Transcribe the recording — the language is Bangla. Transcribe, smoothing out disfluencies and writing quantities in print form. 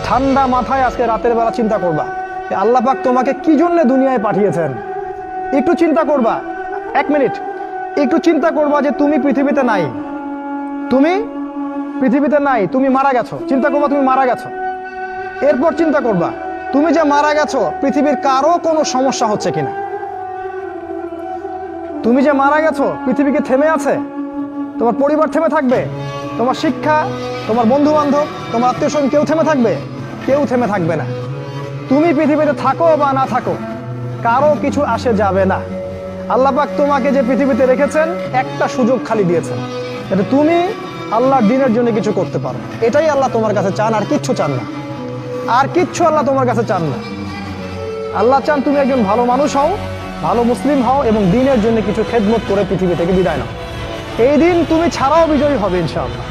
ঠান্ডা মাথায় আজকে রাতের বেলা চিন্তা করবা যে আল্লাহ পাক তোমাকে কি জন্য দুনিয়ায় পাঠিয়েছেন। একটু চিন্তা করবা, 1 মিনিট একটু চিন্তা করবা যে তুমি পৃথিবীতে নাই, তুমি পৃথিবীতে নাই, তুমি মারা গেছো। চিন্তা করবা তুমি মারা গেছো। এরপর চিন্তা করবা তুমি যে মারা গেছো পৃথিবীর কারো কোনো সমস্যা হচ্ছে কিনা। তুমি যে মারা গেছো পৃথিবী কি থেমে আছে? তোমার পরিবার থেমে থাকবে? তোমার শিক্ষা, তোমার বন্ধু বান্ধব, তোমার আত্মীয় স্বজন কেউ থেমে থাকবে? কেউ থেমে থাকবে না। তুমি পৃথিবীতে থাকো বা না থাকো কারো কিছু আসে যাবে না। আল্লাহ পাক তোমাকে যে পৃথিবীতে রেখেছেন একটা সুযোগ খালি দিয়েছেন, যাতে তুমি আল্লাহর দ্বীনের জন্য কিছু করতে পারো। এটাই আল্লাহ তোমার কাছে চান, আর কিচ্ছু চান না। আর কিচ্ছু আল্লাহ তোমার কাছে চান না। আল্লাহ চান তুমি একজন ভালো মানুষ হও, ভালো মুসলিম হও এবং দ্বীনের জন্য কিছু খেদমত করে পৃথিবী থেকে বিদায় নাও। এই দিন তুমি ছাড়াও বিজয়ী হবে ইনশাআল্লাহ।